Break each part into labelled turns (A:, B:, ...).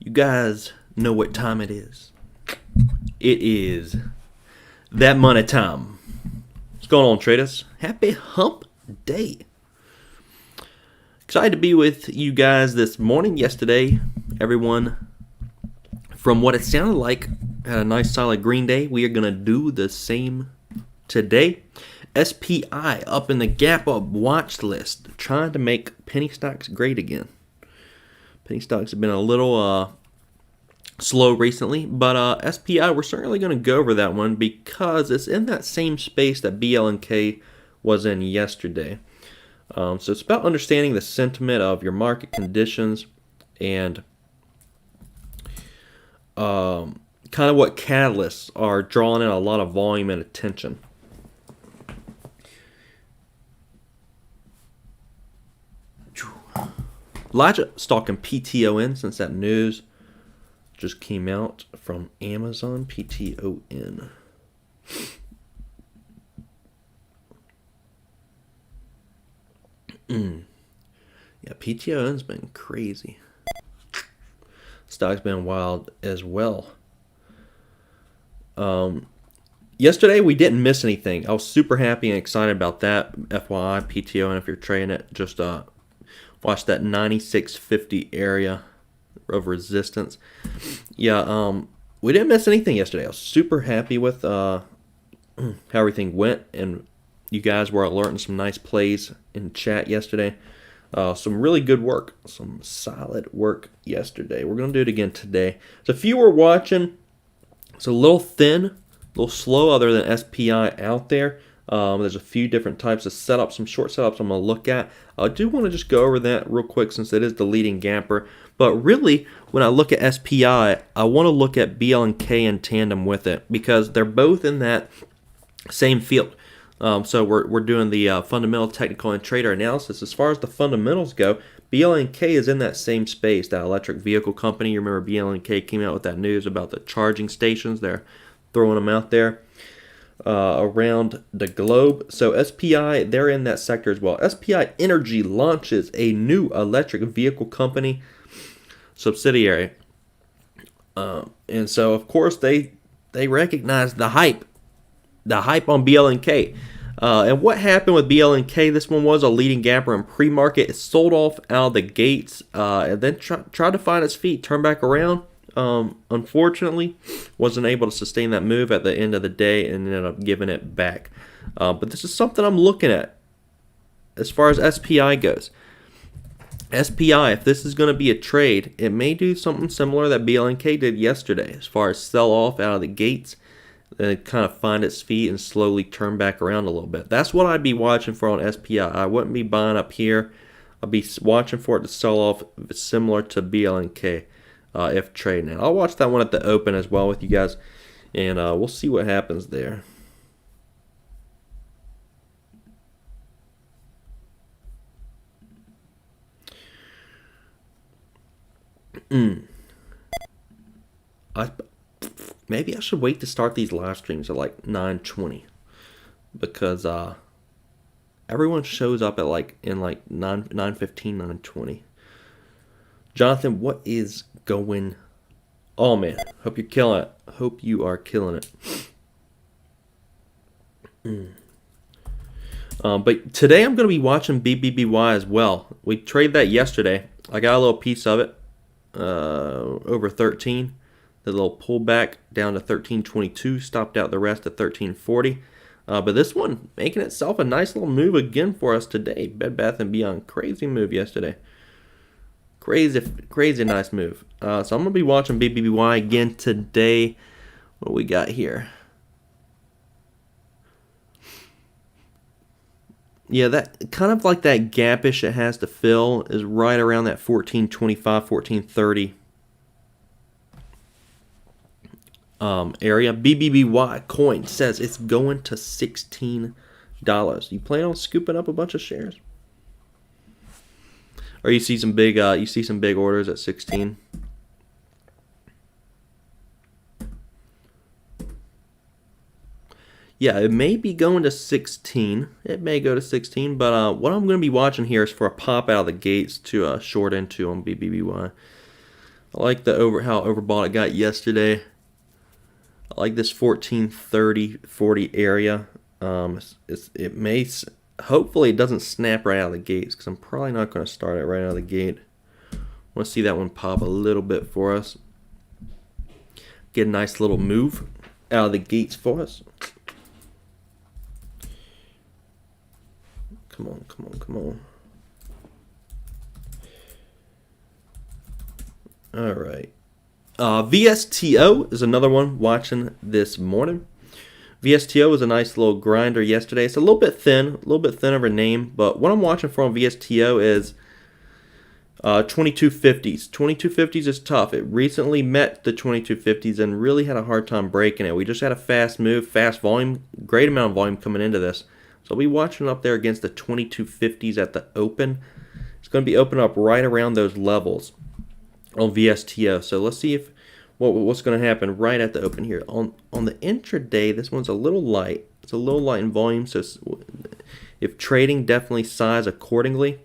A: You guys know what time it is. It is that money time. What's going on, traders? Happy hump day. Excited to be with you guys this morning. Yesterday, everyone, from what it sounded like, had a nice solid green day. We are going to do the same today. SPI up in the gap up watch list, trying to make penny stocks great again. Penny stocks have been a little slow recently, but SPI, we're certainly going to go over that one because it's in that same space that BLNK was in yesterday. So it's about understanding the sentiment of your market conditions and kind of what catalysts are drawing in a lot of volume and attention. Elijah stalking PTON since that news just came out from Amazon. PTON. Yeah, PTON's been crazy. Stock's been wild as well. Yesterday we didn't miss anything. I was super happy and excited about that. FYI, PTON, if you're trading it, just watch that 96.50 area of resistance. Yeah, we didn't miss anything yesterday. I was super happy with how everything went, and you guys were alerting some nice plays in chat yesterday. Some really good work, some solid work yesterday. We're going to do it again today. So if you were watching, it's a little thin, a little slow other than SPI out there. There's a few different types of setups, some short setups I'm going to look at. I do want to just go over that real quick since it is the leading gapper. But really, when I look at SPI, I want to look at BLNK in tandem with it because they're both in that same field. So we're doing the fundamental, technical, and trader analysis. As far as the fundamentals go, BLNK is in that same space, that electric vehicle company. You remember BLNK came out with that news about the charging stations. They're throwing them out there around the globe. So SPI, they're in that sector as well. SPI Energy launches a new electric vehicle company subsidiary. And so, of course, they recognize the hype on BLNK. And what happened with BLNK, this one was a leading gapper in pre-market. It sold off out of the gates and then tried to find its feet, turn back around. Unfortunately, wasn't able to sustain that move at the end of the day and ended up giving it back. But this is something I'm looking at as far as SPI goes. SPI, if this is going to be a trade, it may do something similar that BLNK did yesterday as far as sell off out of the gates and kind of find its feet and slowly turn back around a little bit. That's what I'd be watching for on SPI. I wouldn't be buying up here. I'd be watching for it to sell off similar to BLNK if trading it. I'll watch that one at the open as well with you guys, and we'll see what happens there. Maybe I should wait to start these live streams at like 9:20 because everyone shows up at in 9:15, 9:20. Jonathan, what is going on, man? Hope you're killing it. Hope you are killing it. But today I'm going to be watching BBBY as well. We traded that yesterday. I got a little piece of it over 13. The little pullback down to 13.22. Stopped out the rest at 13.40. But this one making itself a nice little move again for us today. Bed Bath & Beyond. Crazy move yesterday. Crazy nice move. So I'm going to be watching BBBY again today. What do we got here? Yeah, that kind of like that gapish it has to fill is right around that 14.25, 14.30 area. BBBY coin says it's going to $16. You plan on scooping up a bunch of shares? Or you see some big orders at 16? Yeah, it may be going to 16. It may go to 16, but what I'm going to be watching here is for a pop out of the gates to short into on BBBY. I like how overbought it got yesterday. I like this 1430-40 area. Hopefully it doesn't snap right out of the gates, because I'm probably not going to start it right out of the gate. I want to see that one pop a little bit for us. Get a nice little move out of the gates for us. Come on, come on, come on. All right. VSTO is another one watching this morning. VSTO was a nice little grinder yesterday. It's a little bit thin of a name, but what I'm watching for on VSTO is 2250s. 2250s is tough. It recently met the 2250s and really had a hard time breaking it. We just had a fast move, fast volume, great amount of volume coming into this. So I'll be watching up there against the 2250s at the open. It's going to be open up right around those levels on VSTO. So let's see if what's going to happen right at the open here. On the intraday, this one's a little light. It's a little light in volume, so if trading, definitely size accordingly.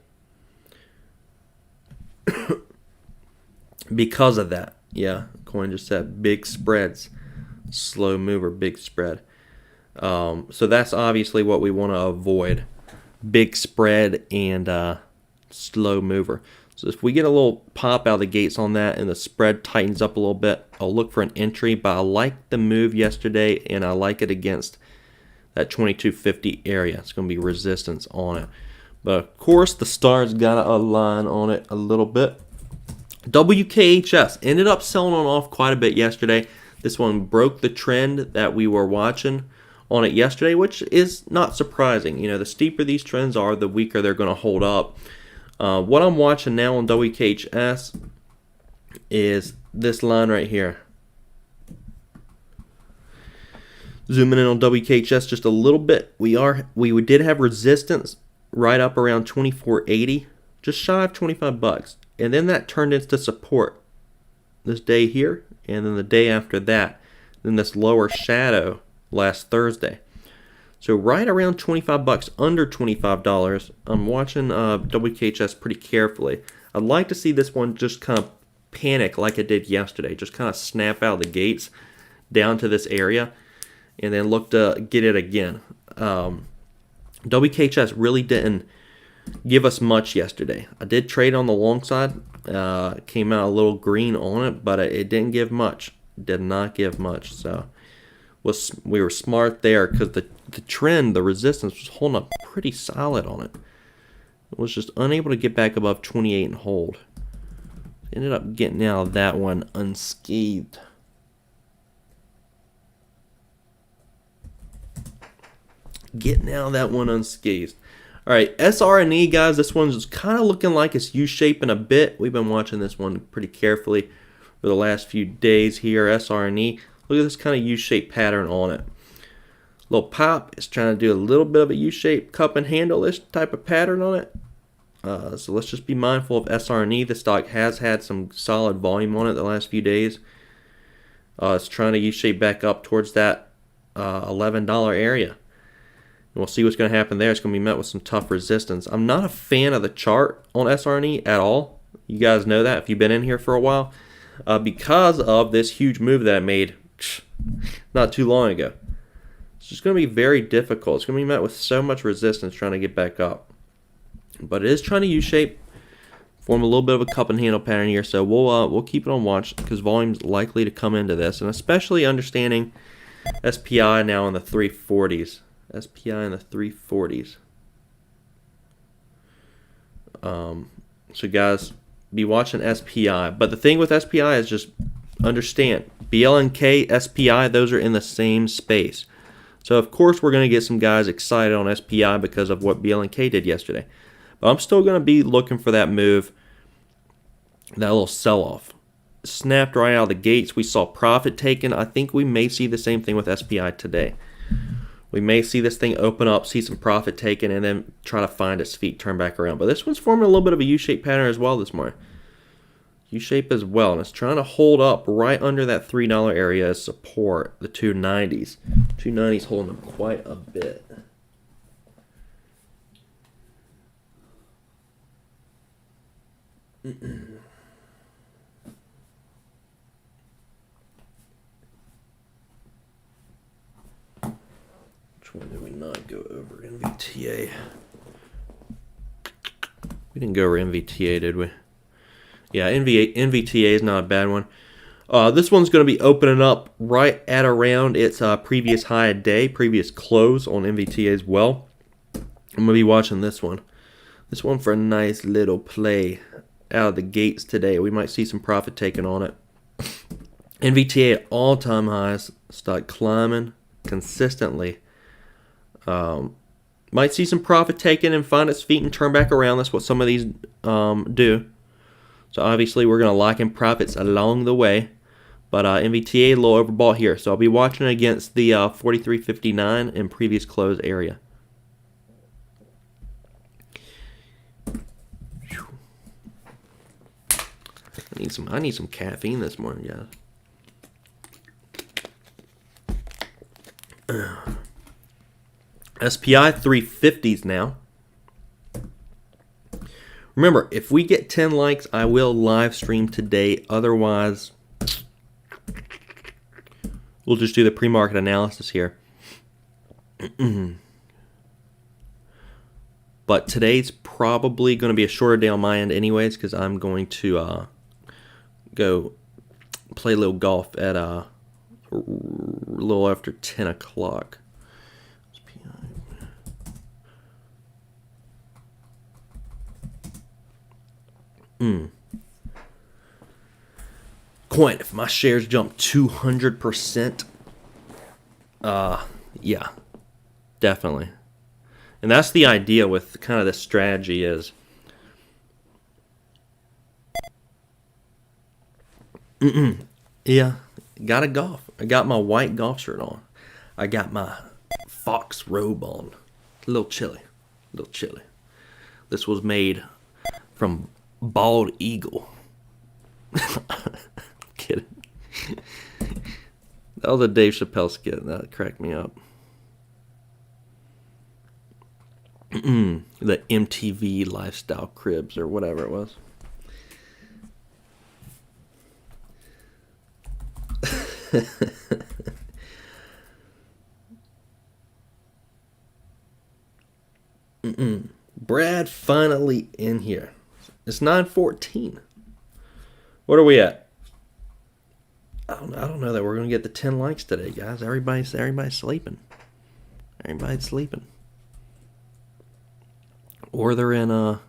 A: Because of that, yeah, coin just said big spreads, slow mover, big spread. So that's obviously what we want to avoid: big spread and slow mover. So if we get a little pop out of the gates on that and the spread tightens up a little bit, I'll look for an entry. But I like the move yesterday, and I like it against that 2250 area. It's going to be resistance on it. But of course, the stars got to align on it a little bit. WKHS ended up selling on off quite a bit yesterday. This one broke the trend that we were watching on it yesterday, which is not surprising. You know, the steeper these trends are, the weaker they're going to hold up. What I'm watching now on WKHS is this line right here. Zooming in on WKHS just a little bit. We did have resistance right up around 2480, just shy of $25. And then that turned into support this day here, and then the day after that, then this lower shadow last Thursday. So right around $25, under $25. I'm watching WKHS pretty carefully. I'd like to see this one just kind of panic like it did yesterday, just kind of snap out of the gates down to this area, and then look to get it again. WKHS really didn't give us much yesterday. I did trade on the long side. Came out a little green on it, but it didn't give much. Did not give much. So we were smart there, because the trend, the resistance, was holding up pretty solid on it. It was just unable to get back above 28 and hold. Ended up getting out of that one unscathed. Getting out of that one unscathed. All right, SRNE, guys, this one's kind of looking like it's U-shaping a bit. We've been watching this one pretty carefully for the last few days here, SRNE. Look at this kind of U-shaped pattern on it. Little pop is trying to do a little bit of a U-shaped cup and handle-ish type of pattern on it. So let's just be mindful of SRNE. The stock has had some solid volume on it the last few days. It's trying to U-shape back up towards that $11 area. And we'll see what's going to happen there. It's going to be met with some tough resistance. I'm not a fan of the chart on SRNE at all. You guys know that if you've been in here for a while. Because of this huge move that I made not too long ago. It's just going to be very difficult. It's going to be met with so much resistance trying to get back up. But it is trying to U-shape, form a little bit of a cup and handle pattern here. So we'll keep it on watch, because volume's likely to come into this. And especially understanding SPI now in the 340s. SPI in the 340s. So guys, be watching SPI. But the thing with SPI is just understand, BLNK, SPI, those are in the same space. So of course we're going to get some guys excited on SPI because of what BLNK did yesterday. But I'm still going to be looking for that move, that little sell-off. Snapped right out of the gates. We saw profit taken. I think we may see the same thing with SPI today. We may see this thing open up, see some profit taken, and then try to find its feet, turn back around. But this one's forming a little bit of a U-shaped pattern as well this morning. U-shape as well, and it's trying to hold up right under that $3 area as support, the 290s. 290s holding them quite a bit. go over NVTA. We didn't go over NVTA, did we? Yeah, NVTA is not a bad one. This one's going to be opening up right at around its previous high a day, previous close on NVTA as well. I'm going to be watching this one. This one for a nice little play out of the gates today. We might see some profit taken on it. NVTA at all-time highs, start climbing consistently. Might see some profit taken and find its feet and turn back around. That's what some of these do. So obviously we're going to lock in profits along the way. But NVTA a little overbought here. So I'll be watching against the 43.59 in previous close area. I need some caffeine this morning, guys. SPI 350s now. Remember, if we get 10 likes, I will live stream today. Otherwise, we'll just do the pre-market analysis here. But today's probably going to be a shorter day on my end anyways, because I'm going to go play a little golf at a little after 10 o'clock. Coin, if my shares jump 200%, yeah, definitely. And that's the idea with kind of the strategy is yeah, gotta golf. I got my white golf shirt on. I got my fox robe on. A little chilly. This was made from Bald Eagle. I'm kidding. That was a Dave Chappelle skit. That cracked me up. The MTV lifestyle cribs or whatever it was. Brad finally in here. It's 9:14. What are we at? I don't know that we're gonna get the 10 likes today, guys. Everybody's sleeping. Everybody's sleeping. Or they're in a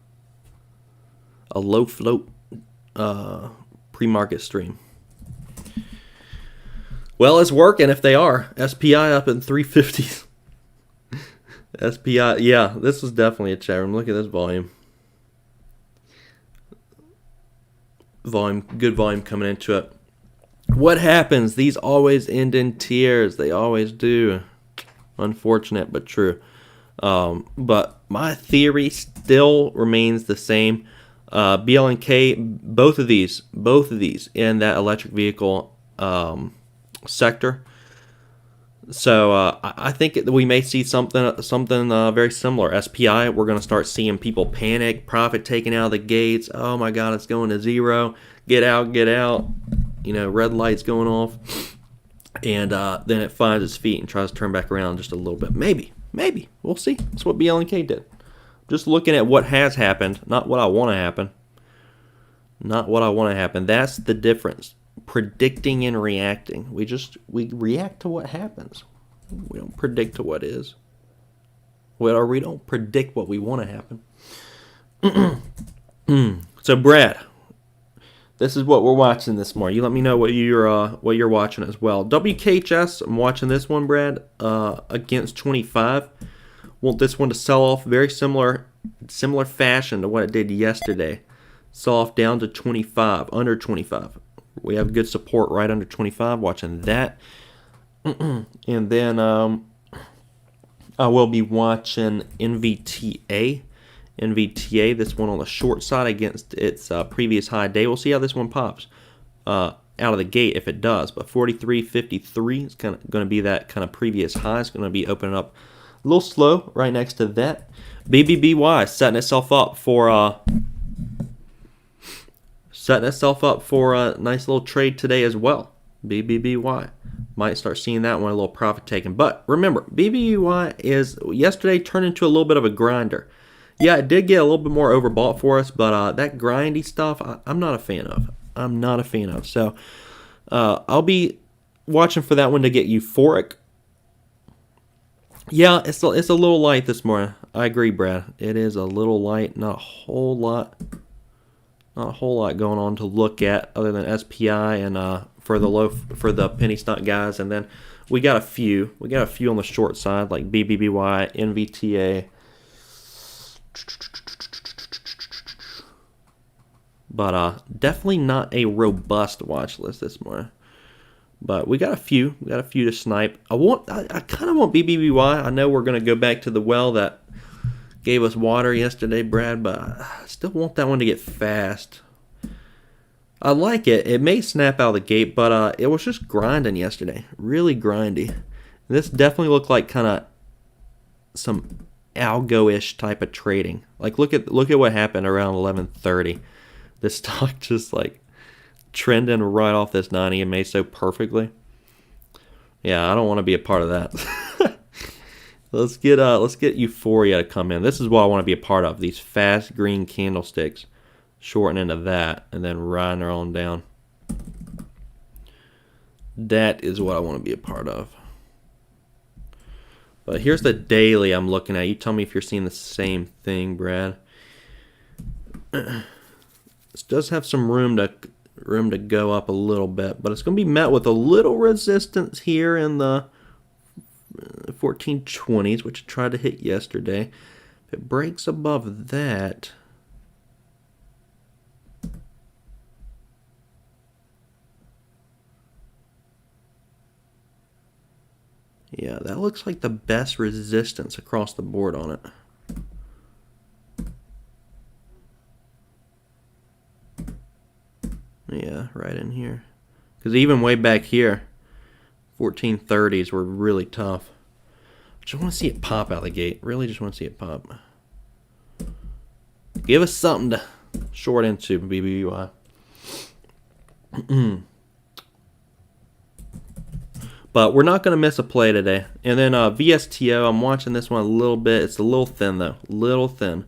A: low float pre-market stream. Well, it's working if they are. SPI up in 350s. SPI, yeah, this was definitely a chat room. Look at this volume. Good volume coming into it. What happens? These always end in tears. They always do. Unfortunate, but true. But my theory still remains the same. BL&K, both of these in that electric vehicle sector. So I think we may see something very similar. SPI, we're going to start seeing people panic, profit taken out of the gates. Oh my God, it's going to zero. Get out. You know, red lights going off. And then it finds its feet and tries to turn back around just a little bit. Maybe. We'll see. That's what BL&K did. Just looking at what has happened, not what I want to happen. That's the difference. Predicting and reacting. We react to what happens. We don't predict to what is. Or we don't predict what we want to happen. So Brad, this is what we're watching this morning. You let me know what you're watching as well. WKHS, I'm watching this one, Brad, against 25. Want this one to sell off very similar fashion to what it did yesterday. Sell off down to 25, under 25. We have good support right under 25. Watching that. And then I will be watching NVTA. This one on the short side against its previous high day. We'll see how this one pops out of the gate if it does. But 43.53 is going to be that kind of previous high. It's going to be opening up a little slow right next to that. BBBY setting itself up for a nice little trade today as well. BBBY. Might start seeing that one a little profit taken. But remember, BBUY is yesterday turned into a little bit of a grinder. Yeah, it did get a little bit more overbought for us, but that grindy stuff, I'm not a fan of. I'm not a fan of. So I'll be watching for that one to get euphoric. Yeah, it's a little light this morning. I agree, Brad. It is a little light. Not a whole lot going on to look at other than SPI and for the penny stock guys, and then we got a few. We got a few on the short side like BBBY, NVTA. But definitely not a robust watch list this morning. But we got a few. We got a few to snipe. I kind of want BBBY. I know we're going to go back to the well that gave us water yesterday, Brad, but I still want that one to get fast. I like it. It may snap out of the gate, but it was just grinding yesterday. Really grindy. This definitely looked like kind of some algo-ish type of trading. Like look at what happened around 11:30. The stock just like trending right off this 90 and made so perfectly. Yeah, I don't want to be a part of that. Let's get Euphoria to come in. This is what I want to be a part of. These fast green candlesticks, shorten into that, and then riding her on down. That is what I want to be a part of. But here's the daily I'm looking at. You tell me if you're seeing the same thing, Brad. This does have some room to go up a little bit, but it's going to be met with a little resistance here in the 1420s, which I tried to hit yesterday. If it breaks above that, yeah, that looks like the best resistance across the board on it. Yeah, right in here. Because even way back here, 1430s were really tough. I just want to see it pop out of the gate. Really just want to see it pop. Give us something to short into, BBUI. But we're not going to miss a play today. And then VSTO, I'm watching this one a little bit. It's a little thin, though. Little thin.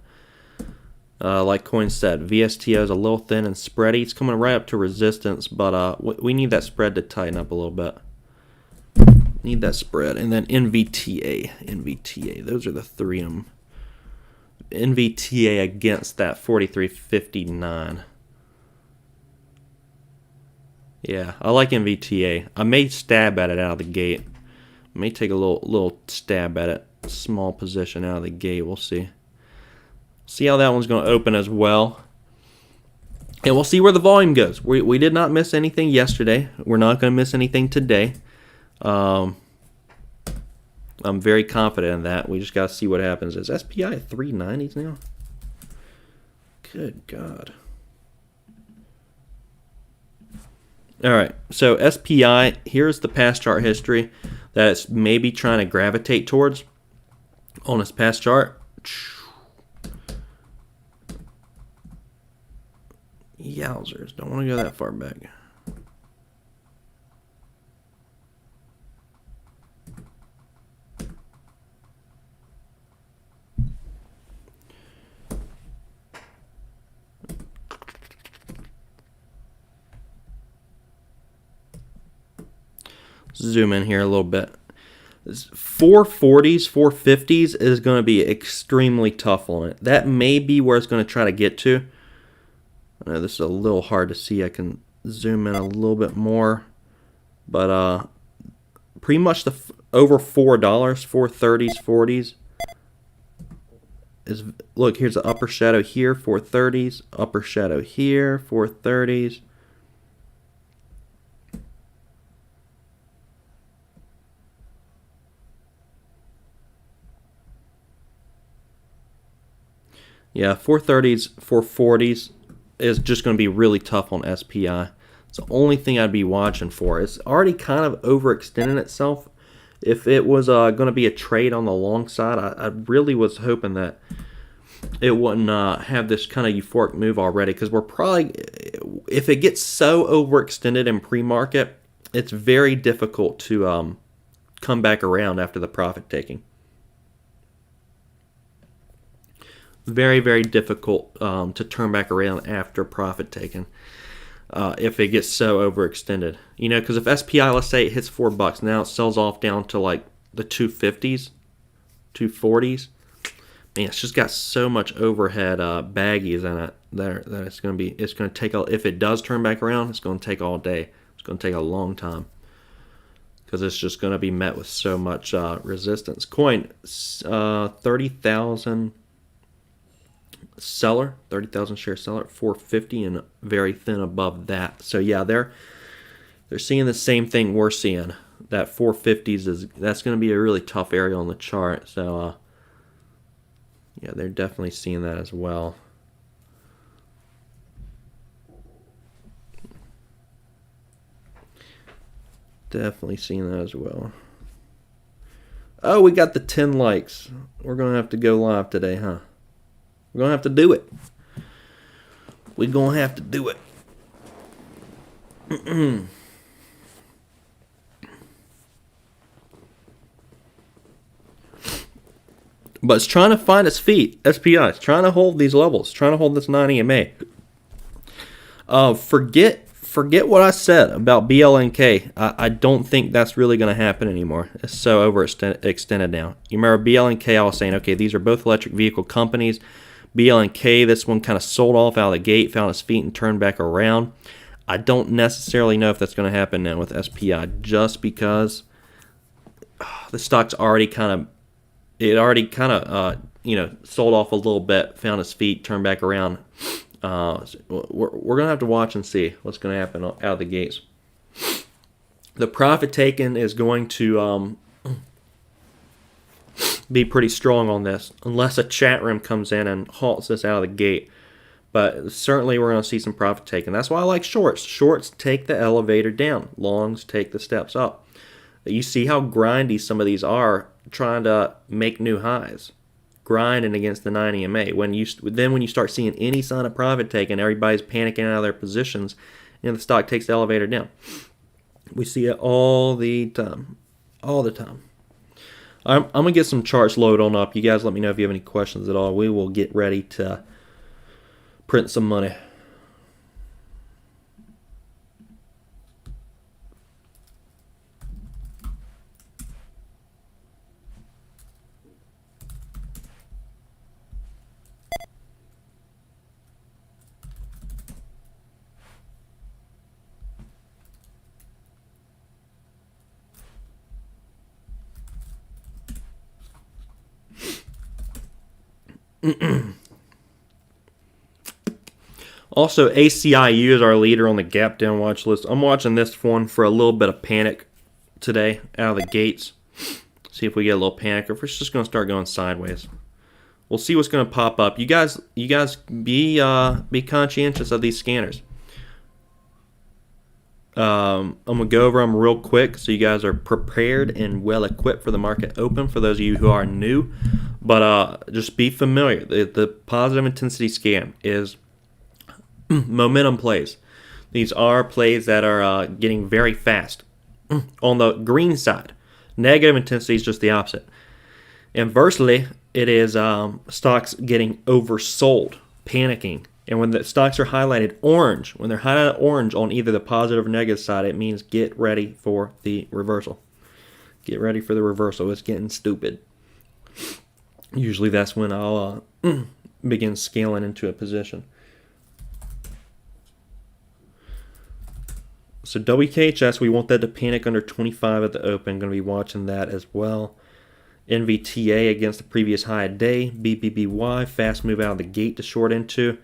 A: Like Coin said, VSTO is a little thin and spready. It's coming right up to resistance, but we need that spread to tighten up a little bit. Need that spread. And then NVTA. Those are the three of them. NVTA against that 43.59. Yeah, I like NVTA. I may stab at it out of the gate. I may take a little stab at it. Small position out of the gate. We'll see. See how that one's going to open as well. And we'll see where the volume goes. We did not miss anything yesterday. We're not going to miss anything today. I'm very confident in that. We just got to see what happens. Is SPI at 390s now? Good God. All right, so SPI, here's the past chart history that it's maybe trying to gravitate towards on its past chart. Yowzers, don't want to go that far back. Zoom in here a little bit. 440s, 450s is going to be extremely tough on it. That may be where it's going to try to get to. I know this is a little hard to see. I can zoom in a little bit more. But pretty much the over $4, 430s, 40s. Look, here's the upper shadow here, 430s. Upper shadow here, 430s. Yeah, 430s, 440s is just going to be really tough on SPI. It's the only thing I'd be watching for. It's already kind of overextending itself. If it was going to be a trade on the long side, I really was hoping that it wouldn't have this kind of euphoric move already, because we're probably, if it gets so overextended in pre-market, it's very difficult to come back around after the profit taking. Very, very difficult to turn back around after profit taking if it gets so overextended. You know, because if SPI, let's say it hits $4, now it sells off down to like the 250s, 240s. Man, it's just got so much overhead baggies in it that it's going to take, if it does turn back around, it's going to take all day. It's going to take a long time because it's just going to be met with so much resistance. Coin, 30,000 seller, 30,000 share seller at 450 and very thin above that. So yeah, they're seeing the same thing we're seeing. That 450s that's going to be a really tough area on the chart. So yeah, they're definitely seeing that as well. Definitely seeing that as well. Oh, we got the 10 likes. We're going to have to go live today, huh? We're going to have to do it. We're going to have to do it. But it's trying to find its feet. SPI. It's trying to hold these levels. Trying to hold this 9 EMA. Forget what I said about BLNK. I don't think that's really going to happen anymore. It's so overextended now. You remember BLNK, I was saying, okay, these are both electric vehicle companies. BLNK, this one kind of sold off out of the gate, found its feet, and turned back around. I don't necessarily know if that's going to happen now with SPI, just because the stock's already kind of, sold off a little bit, found its feet, turned back around. We're going to have to watch and see what's going to happen out of the gates. The profit taken is going to be pretty strong on this, unless a chat room comes in and halts this out of the gate. But certainly we're going to see some profit taken. That's why I like shorts. Shorts take the elevator down. Longs take the steps up. You see how grindy some of these are trying to make new highs. Grinding against the 9 EMA. When you start seeing any sign of profit taking, everybody's panicking out of their positions, and the stock takes the elevator down. We see it all the time. All the time. I'm going to get some charts loaded on up. You guys let me know if you have any questions at all. We will get ready to print some money. Also, ACIU is our leader on the gap down watch list. I'm watching this one for a little bit of panic today out of the gates. See if we get a little panic or if it's just going to start going sideways. We'll see what's going to pop up. You guys be conscientious of these scanners. I'm going to go over them real quick so you guys are prepared and well equipped for the market open for those of you who are new. But just be familiar. The positive intensity scan is momentum plays. These are plays that are getting very fast. On the green side, negative intensity is just the opposite. Inversely, it is stocks getting oversold, panicking. And when the stocks are highlighted orange, when they're highlighted orange on either the positive or negative side, it means get ready for the reversal. Get ready for the reversal. It's getting stupid. Usually that's when I'll begin scaling into a position. So WKHS, we want that to panic under 25 at the open. Going to be watching that as well. NVTA against the previous high day. BBBY, fast move out of the gate to short into.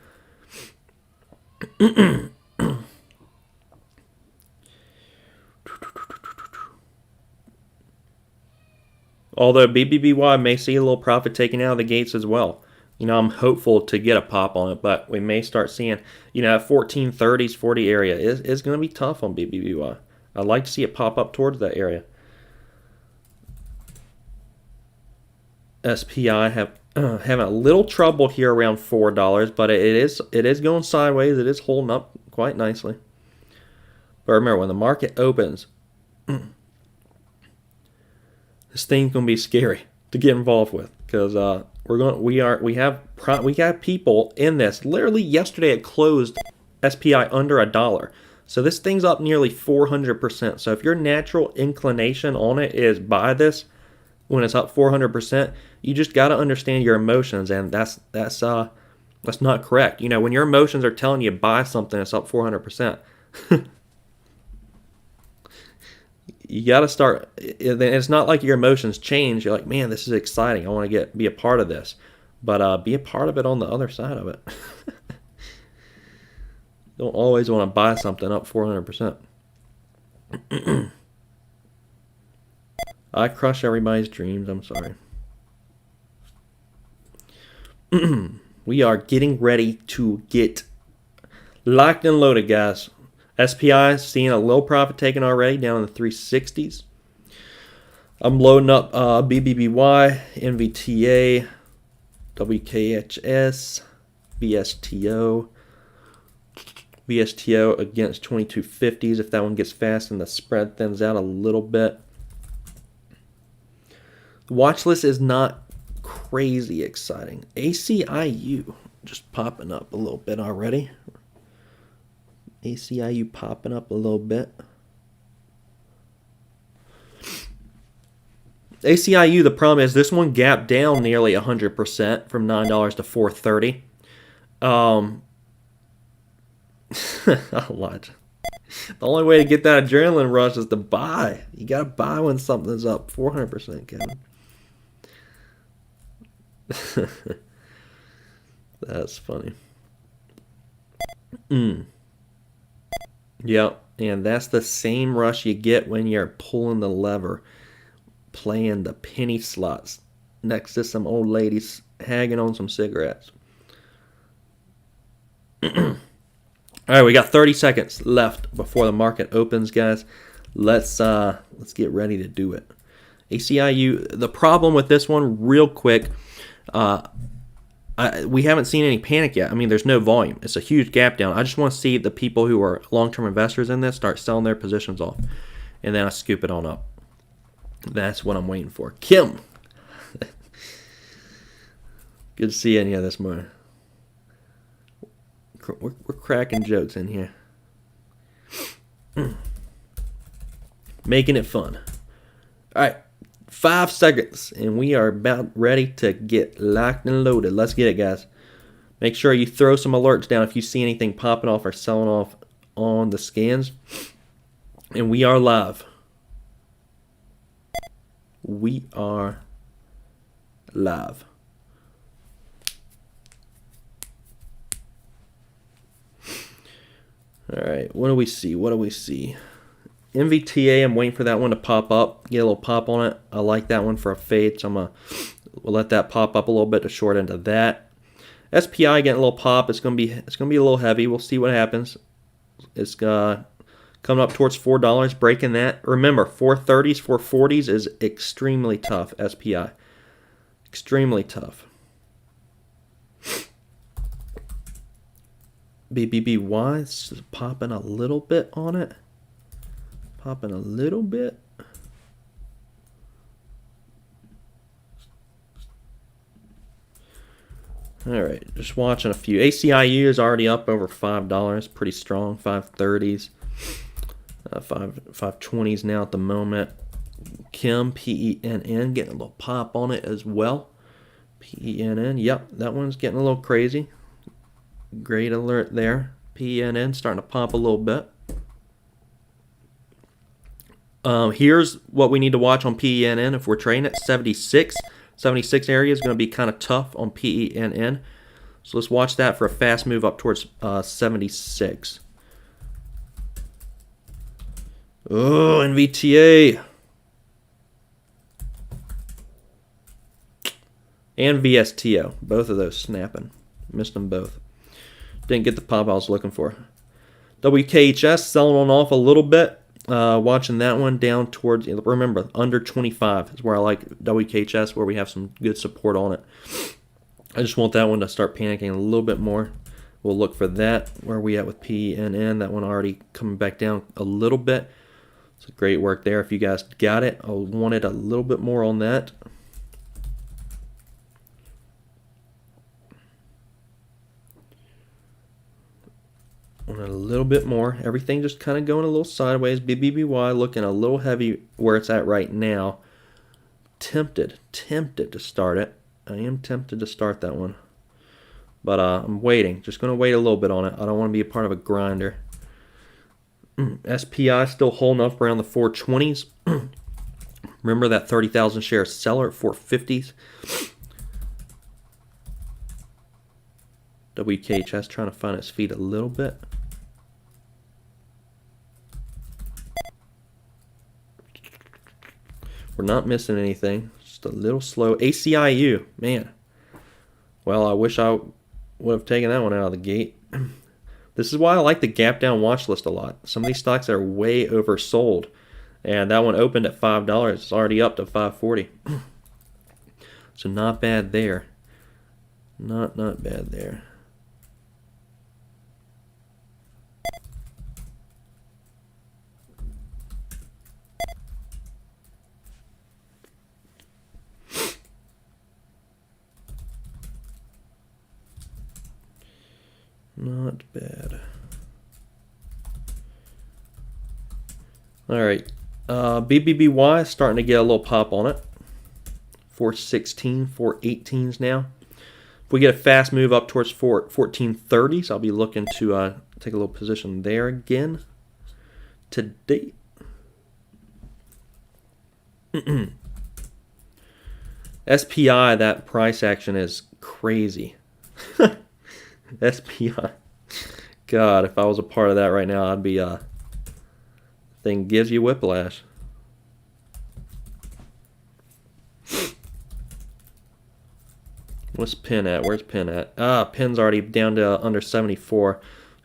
A: Although BBBY may see a little profit taken out of the gates as well. You know, I'm hopeful to get a pop on it, but we may start seeing, you know, 1430s, 40 area is going to be tough on BBBY. I'd like to see it pop up towards that area. SPI having a little trouble here around $4, but it is going sideways. It is holding up quite nicely. But remember, when the market opens, this thing's gonna be scary to get involved with because we got people in this. Literally yesterday it closed SPI under $1. So this thing's up nearly 400%. So if your natural inclination on it is buy this when it's up 400%, you just got to understand your emotions, and that's not correct. You know, when your emotions are telling you buy something that's up 400%, you got to start. It's not like your emotions change. You're like, man, this is exciting. I want to be a part of this, but be a part of it on the other side of it. Don't always want to buy something up 400%. I crush everybody's dreams. I'm sorry. We are getting ready to get locked and loaded, guys. SPI seeing a low profit taken already, down in the 360s. I'm loading up BBBY, NVTA, WKHS, VSTO. VSTO against 2250s if that one gets fast and the spread thins out a little bit. The watch list is not crazy exciting. ACIU just popping up a little bit already. ACIU popping up a little bit. ACIU, the problem is this one gapped down nearly 100% from $9 to $4.30. What? The only way to get that adrenaline rush is to buy. You gotta buy when something's up 400%, Kevin. That's funny. Yep, and that's the same rush you get when you're pulling the lever, playing the penny slots next to some old ladies hanging on some cigarettes. All right, we got 30 seconds left before the market opens, guys. Let's get ready to do it. ACIU, the problem with this one, real quick, we haven't seen any panic yet. I mean, there's no volume. It's a huge gap down. I just want to see the people who are long-term investors in this start selling their positions off, and then I scoop it on up. That's what I'm waiting for. Kim, good to see you in here this morning. We're cracking jokes in here. Making it fun. All right, 5 seconds, and we are about ready to get locked and loaded. Let's get it, guys. Make sure you throw some alerts down if you see anything popping off or selling off on the scans. And we are live. We are live. All right, what do we see? MVTA, I'm waiting for that one to pop up, get a little pop on it. I like that one for a fade, so we'll let that pop up a little bit to short into that. SPI getting a little pop. It's gonna be a little heavy. We'll see what happens. It's coming up towards $4, breaking that. Remember, 430s, 440s is extremely tough. SPI, extremely tough. BBBY is popping a little bit on it. Popping a little bit. All right, just watching a few. ACIU is already up over $5. Pretty strong. 530s. 520s now at the moment. Kim, PENN, getting a little pop on it as well. PENN, yep, that one's getting a little crazy. Great alert there. PENN starting to pop a little bit. Here's what we need to watch on PENN if we're trading at 76. 76 area is going to be kind of tough on PENN. So let's watch that for a fast move up towards 76. Oh, NVTA. And VSTO. Both of those snapping. Missed them both. Didn't get the pop I was looking for. WKHS selling on off a little bit. Watching that one down towards, remember, under 25 is where I like WKHS, where we have some good support on it. I just want that one to start panicking a little bit more. We'll look for that. Where are we at with PNN? That one already coming back down a little bit. So great work there. If you guys got it, I wanted a little bit more on that. A little bit more. Everything just kind of going a little sideways. BBBY looking a little heavy where it's at right now. Tempted to start it. I am tempted to start that one. But I'm waiting. Just going to wait a little bit on it. I don't want to be a part of a grinder. SPI still holding up around the 420s. Remember that 30,000 share seller at 450s. WKHS trying to find its feet a little bit. We're not missing anything. Just a little slow. ACIU, man. Well, I wish I would have taken that one out of the gate. This is why I like the gap down watch list a lot. Some of these stocks are way oversold. And that one opened at $5. It's already up to $5.40. So not bad there. Not bad there. Not bad. All right. BBBY is starting to get a little pop on it. 416, 418s now. If we get a fast move up towards 1430s, I'll be looking to take a little position there again today. SPI, that price action is crazy. SPI. God, if I was a part of that right now, I'd be thing gives you whiplash. What's Pin at? Where's Pin at? Pin's already down to under 74.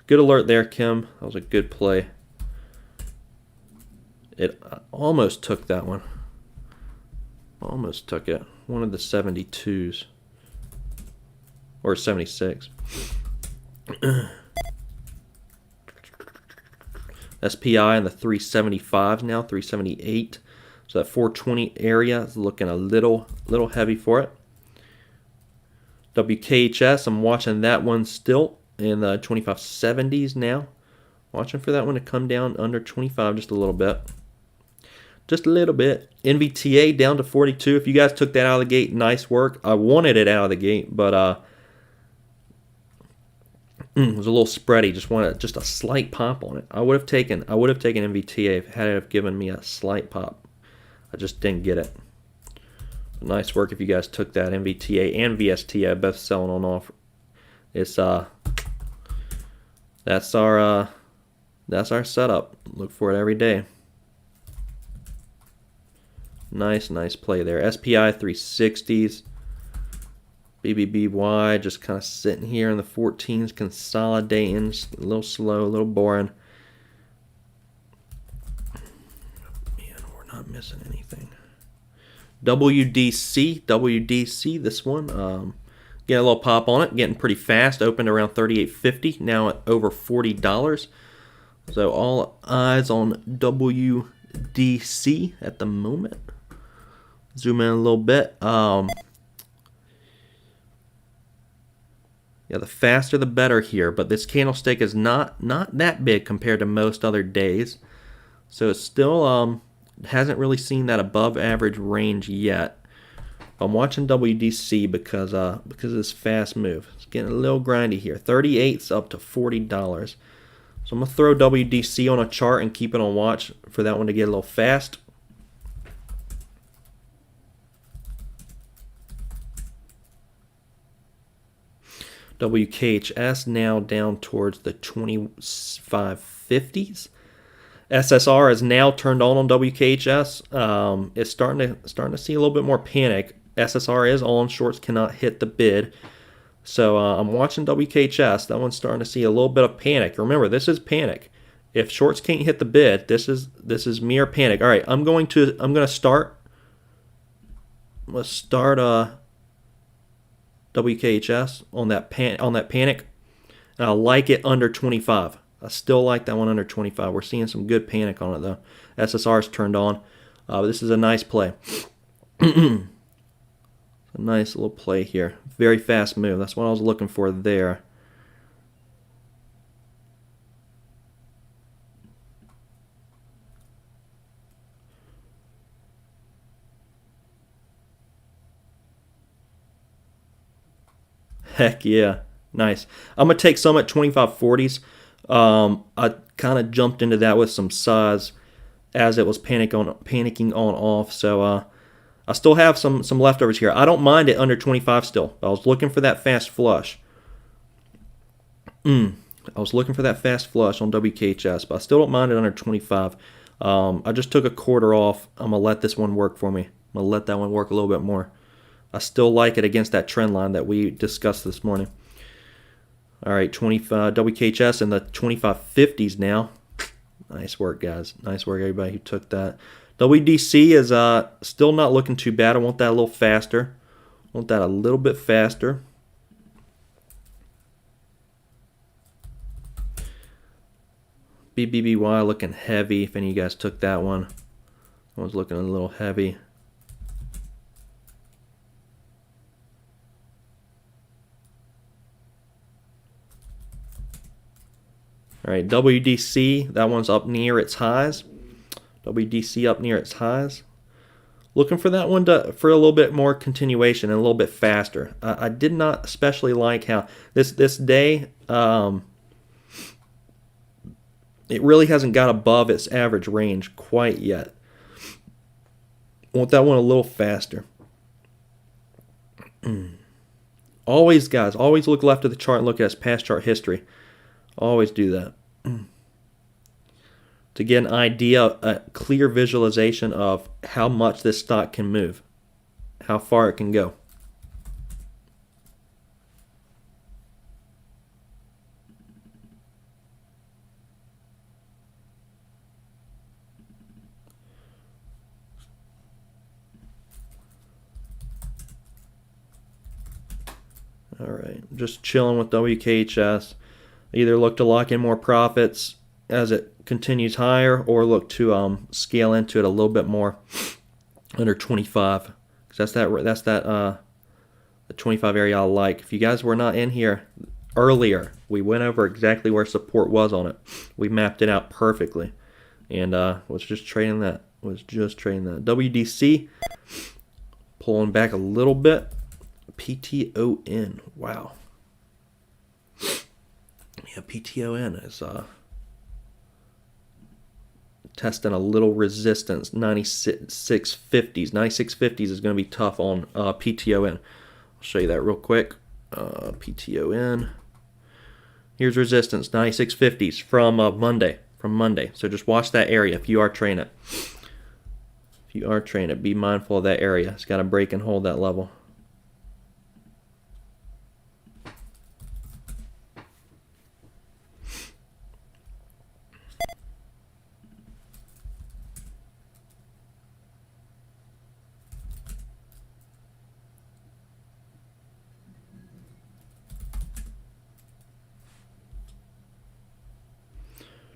A: Good alert there, Kim. That was a good play. It almost took that one. Almost took it. One of the 72s. Or 76. SPI in the 375s now, 378. So that 420 area is looking a little heavy for it. WKHS, I'm watching that one still in the 2570s now. Watching for that one to come down under 25 just a little bit. Just a little bit. NVTA down to 42. If you guys took that out of the gate, nice work. I wanted it out of the gate, but it was a little spready. Just wanted just a slight pop on it. I would have taken NVTA had it have given me a slight pop. I just didn't get it. Nice work if you guys took that. NVTA and VSTA both selling on offer. It's that's our setup. Look for it every day. Nice play there. SPI 360s. BBBY just kind of sitting here in the 14s, consolidating, just a little slow, a little boring. Man, we're not missing anything. WDC, this one, getting a little pop on it, getting pretty fast, opened around $38.50, now at over $40. So all eyes on WDC at the moment. Zoom in a little bit. Yeah, the faster the better here, but this candlestick is not that big compared to most other days. So it's still hasn't really seen that above average range yet. I'm watching WDC because of this fast move. It's getting a little grindy here. 38's up to $40. So I'm going to throw WDC on a chart and keep it on watch for that one to get a little fast. WKHS now down towards the 2550s. SSR is now turned on WKHS. It's starting to see a little bit more panic. SSR is on. Shorts cannot hit the bid. So I'm watching WKHS. That one's starting to see a little bit of panic. Remember, this is panic. If shorts can't hit the bid, this is mere panic. All right, I'm going to start. Let's start WKHS on that panic. And I like it under 25. I still like that one under 25. We're seeing some good panic on it though. SSR's turned on. This is a nice play. A nice little play here. Very fast move. That's what I was looking for there. Heck yeah. Nice. I'm going to take some at 25.40s. I kind of jumped into that with some size as it was panicking on off. So I still have some leftovers here. I don't mind it under 25 still. I was looking for that fast flush. I was looking for that fast flush on WKHS, but I still don't mind it under 25. I just took a quarter off. I'm going to let this one work for me. I'm going to let that one work a little bit more. I still like it against that trend line that we discussed this morning. All right, 25 WKHS in the 25.50s now. Nice work, guys. Nice work, everybody who took that. WDC is still not looking too bad. I want that a little faster. I want that a little bit faster. BBBY looking heavy. If any of you guys took that one, I was looking a little heavy. All right, WDC, that one's up near its highs. WDC up near its highs. Looking for that one for a little bit more continuation and a little bit faster. I did not especially like how this day, it really hasn't got above its average range quite yet. Want that one a little faster. Always, guys, always look left of the chart and look at its past chart history. Always do that. To get an idea, a clear visualization of how much this stock can move, how far it can go. All right, just chilling with WKHS. Either look to lock in more profits as it continues higher, or look to scale into it a little bit more under 25. Because that's the 25 area I like. If you guys were not in here earlier, we went over exactly where support was on it. We mapped it out perfectly, and was just trading that. WDC pulling back a little bit. PTON. Wow. Yeah, PTON is testing a little resistance. 96.50s. 96.50s is going to be tough on PTON. I'll show you that real quick. PTON. Here's resistance. 96.50s from Monday. So just watch that area if you are trading it. If you are trading it, be mindful of that area. It's got to break and hold that level.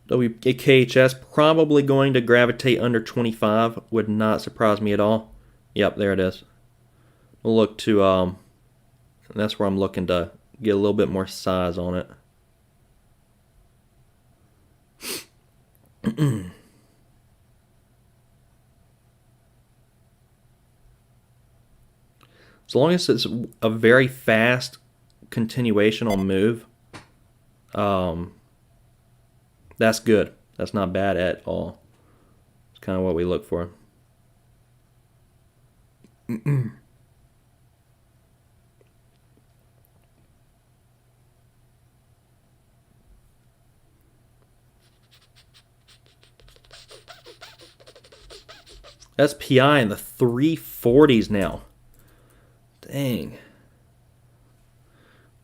A: WKHS probably going to gravitate under 25. Would not surprise me at all. Yep, there it is. We'll look to, that's where I'm looking to get a little bit more size on it. As long as it's a very fast continuational move, that's good. That's not bad at all. It's kind of what we look for. SPI in the 340s now. Dang.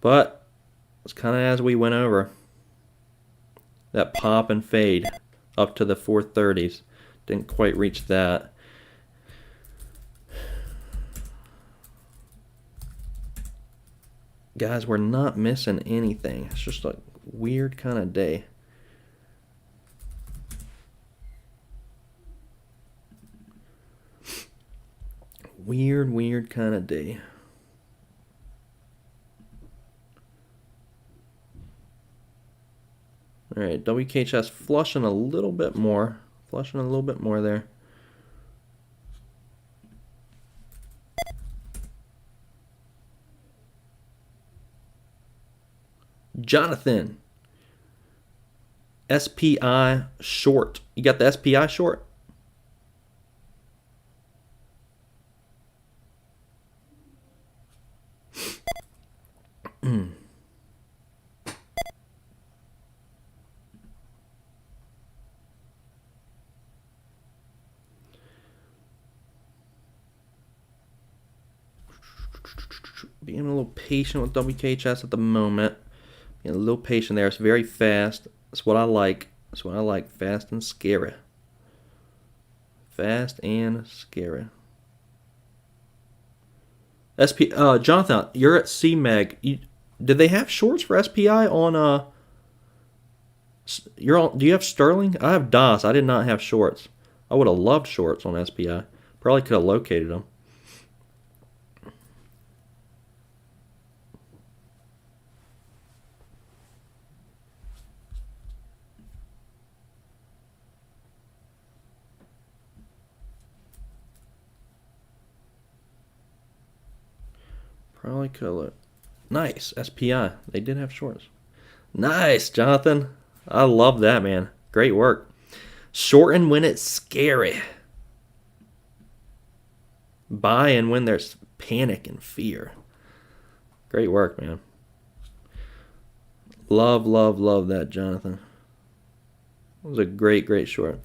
A: But it's kind of as we went over. That pop and fade up to the 430s. Didn't quite reach that. Guys, we're not missing anything. It's just a weird kind of day. Weird kind of day. All right, WKHS flushing a little bit more. Flushing a little bit more there. Jonathan. SPI short. You got the SPI short? Being a little patient with WKHS at the moment. Being a little patient there. It's very fast. That's what I like. That's what I like. Fast and scary. Fast and scary. Jonathan, you're at CMEG. Did they have shorts for SPI on do you have Sterling? I have DOS. I did not have shorts. I would have loved shorts on SPI. Probably could have located them. Probably could have. Nice. SPI. They did have shorts. Nice, Jonathan. I love that, man. Great work. Shorten when it's scary. Buy and when there's panic and fear. Great work, man. Love that, Jonathan. It was a great short.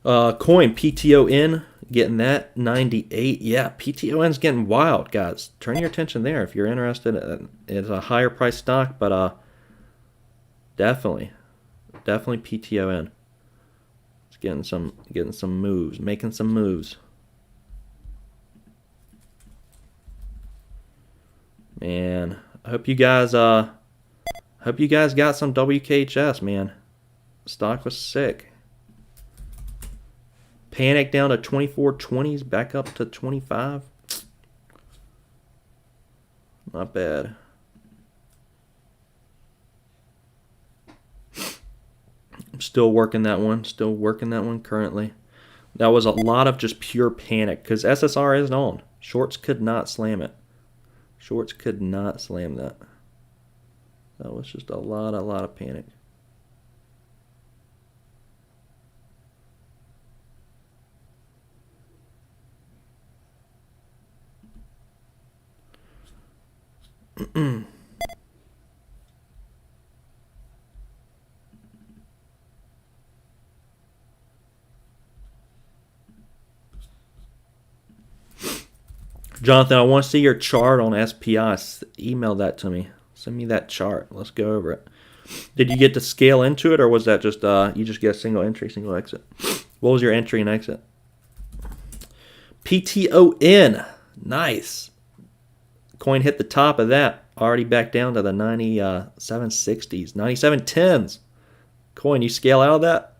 A: Coin PTON, getting that 98. Yeah, PTON's getting wild, guys. Turn your attention there if you're interested. It's a higher price stock, but definitely PTON. It's getting some moves, making some moves. Man, I hope you guys got some WKHS, man. Stock was sick. Panic down to 24.20s, back up to 25. Not bad. I'm still working that one. Still working that one currently. That was a lot of just pure panic because SSR isn't on. Shorts could not slam it. Shorts could not slam that. That was just a lot of panic. Jonathan, I want to see your chart on SPI. Email that to me. Send me that chart. Let's go over it. Did you get to scale into it, or was that just you just get a single entry, single exit? What was your entry and exit? PTON. Nice. Coin hit the top of that. Already back down to the 97.60s, 97.10s. Coin, you scale out of that?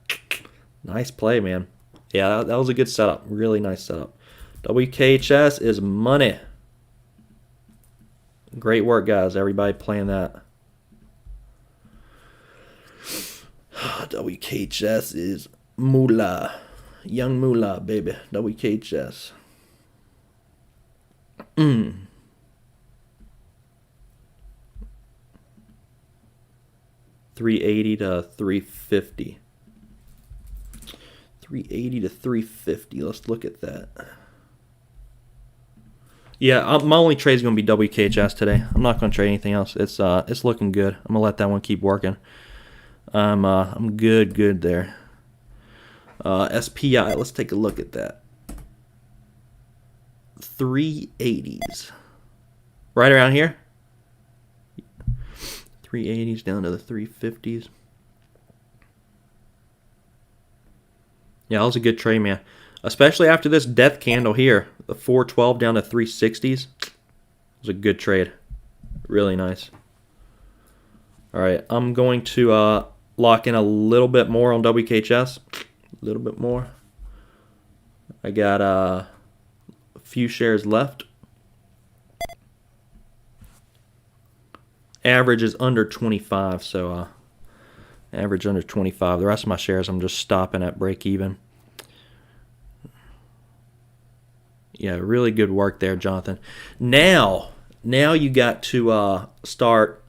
A: Nice play, man. Yeah, that was a good setup. Really nice setup. WKHS is money. Great work, guys. Everybody playing that. WKHS is moolah. Young moolah, baby. WKHS. 380 to 350. 380 to 350. Let's look at that. Yeah, my only trade is going to be WKHS today. I'm not going to trade anything else. It's looking good. I'm going to let that one keep working. I'm good there. SPI, let's take a look at that. 380s. Right around here. 380s down to the 350s. Yeah, that was a good trade, man. especially after this death candle here. The 412 down to 360s. It was a good trade. Really nice. All right, I'm going to lock in a little bit more on WKHS. A little bit more. I got a few shares left. Average is under 25, so average under 25. The rest of my shares I'm just stopping at break even. Yeah, really good work there, Jonathan. Now you got to start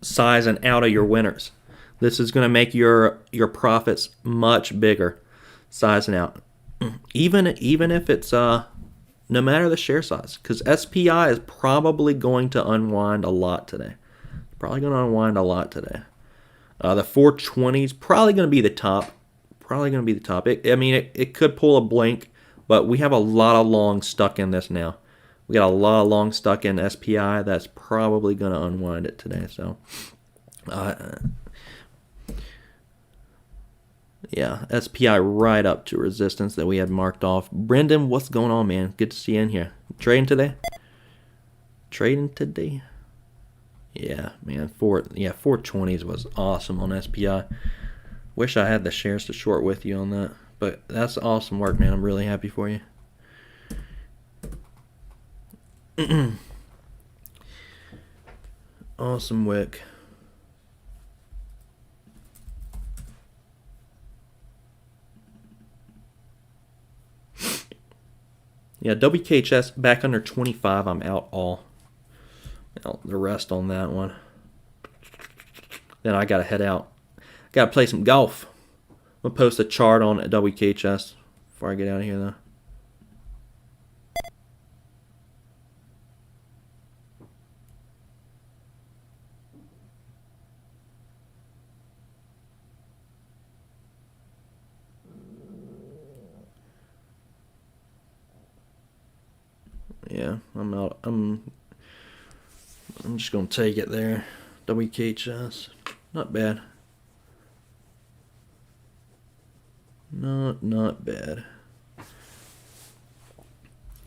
A: sizing out of your winners. This is going to make your profits much bigger, sizing out. Even if it's no matter the share size, because SPI is probably going to unwind a lot today. Probably going to unwind a lot today. The 420 is probably going to be the top. It could pull a blink, but we have a lot of long stuck in this now. We got a lot of long stuck in SPI. That's probably going to unwind it today. So, yeah, SPI right up to resistance that we had marked off. Brendan, what's going on, man? Good to see you in here. Trading today? Yeah, man. 420s was awesome on SPI. Wish I had the shares to short with you on that. But that's awesome work, man. I'm really happy for you. Awesome wick. Yeah, WKHS back under 25. I'm out the rest on that one. Then I got to head out. Got to play some golf. I'm going to post a chart on WKHS before I get out of here, though. Yeah, I'm out. I'm just going to take it there. WKHS. Not bad. Not bad.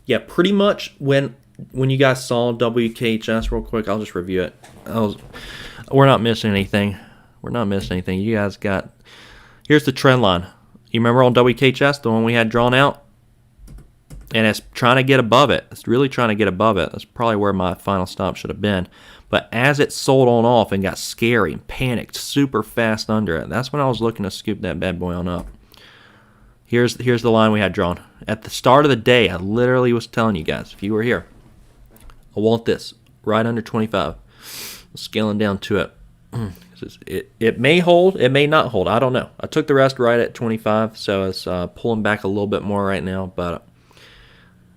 A: Yeah, pretty much when you guys saw WKHS real quick, I'll just review it. We're not missing anything. You guys got... Here's the trend line. You remember on WKHS, the one we had drawn out? And it's trying to get above it. It's really trying to get above it. That's probably where my final stop should have been. But as it sold on off and got scary and panicked super fast under it, that's when I was looking to scoop that bad boy on up. Here's the line we had drawn. At the start of the day, I literally was telling you guys, if you were here, I want this right under 25. Scaling down to it. It may hold, it may not hold. I don't know. I took the rest right at 25, so it's pulling back a little bit more right now. But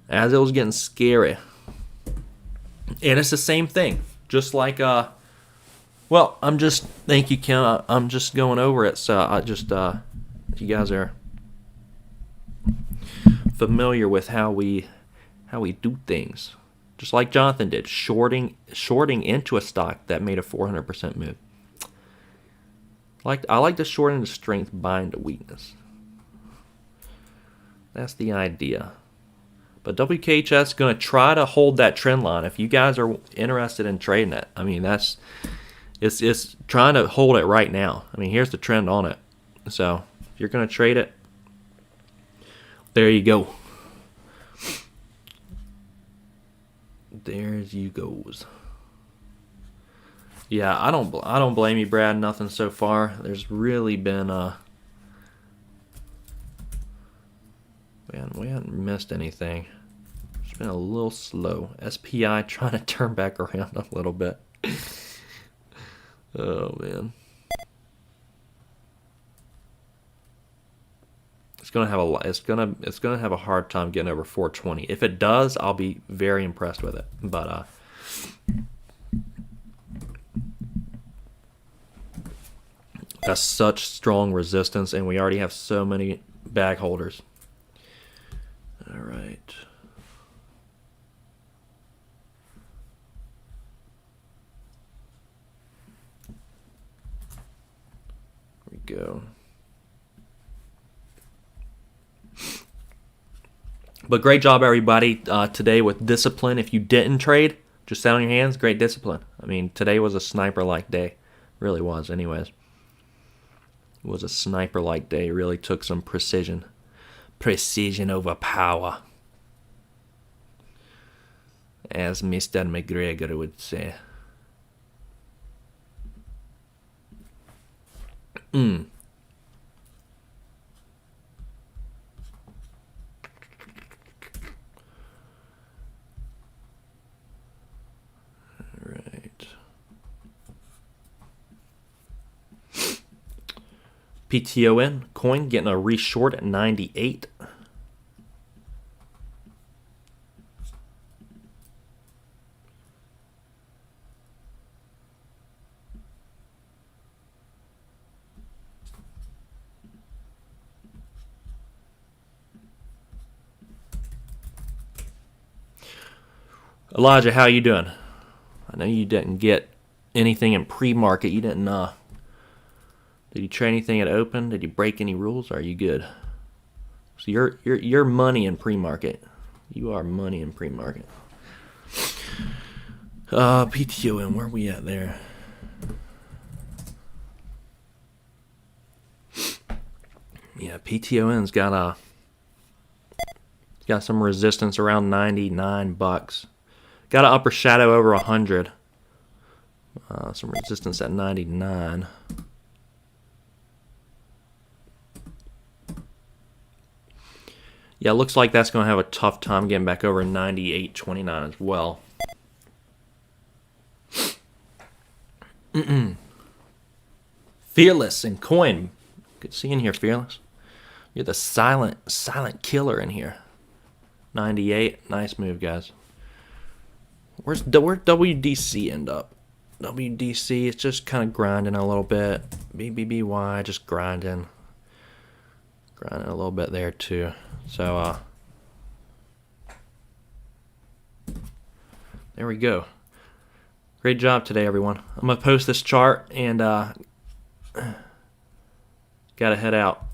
A: as it was getting scary, and it's the same thing. Just like, thank you, Kim. I'm just going over it. So I just, if you guys are familiar with how we do things, just like Jonathan did, shorting into a stock that made a 400% move. I like to short into strength, buy into weakness. That's the idea. But WKHS is going to try to hold that trend line. If you guys are interested in trading it, I mean, it's trying to hold it right now. I mean, here's the trend on it. So if you're going to trade it, there you go. There you goes. Yeah, I don't blame you, Brad. Nothing so far. There's really been we haven't missed anything. It's been a little slow. SPI trying to turn back around a little bit. Oh man. It's gonna have a hard time getting over 420. If it does, I'll be very impressed with it. But that's such strong resistance, and we already have so many bag holders. All right. Here we go. But great job, everybody, today with discipline. If you didn't trade, just sat on your hands, great discipline. I mean, today was a sniper-like day. Really was, anyways. It was a sniper-like day. It really took some precision. Precision over power, as Mr. McGregor would say. Right. PTON coin getting a reshort at 98. Elijah, how you doing? I know you didn't get anything in pre-market. You didn't. Did you trade anything at open? Did you break any rules? Or are you good? So you're money in pre-market. You are money in pre-market. PTON, where are we at there? Yeah, PTON's got some resistance around $99. Got an upper shadow over 100. Some resistance at 99. Yeah, it looks like that's going to have a tough time getting back over 98.29 as well. Fearless and coin. Good seeing here, Fearless. You're the silent killer in here. 98. Nice move, guys. Where'd WDC end up? WDC, it's just kind of grinding a little bit. BBBY, just grinding. Grinding a little bit there, too. So, there we go. Great job today, everyone. I'm going to post this chart and got to head out.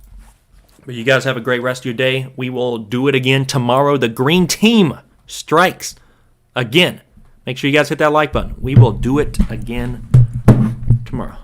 A: But you guys have a great rest of your day. We will do it again tomorrow. The green team strikes again. Make sure you guys hit that like button. We will do it again tomorrow.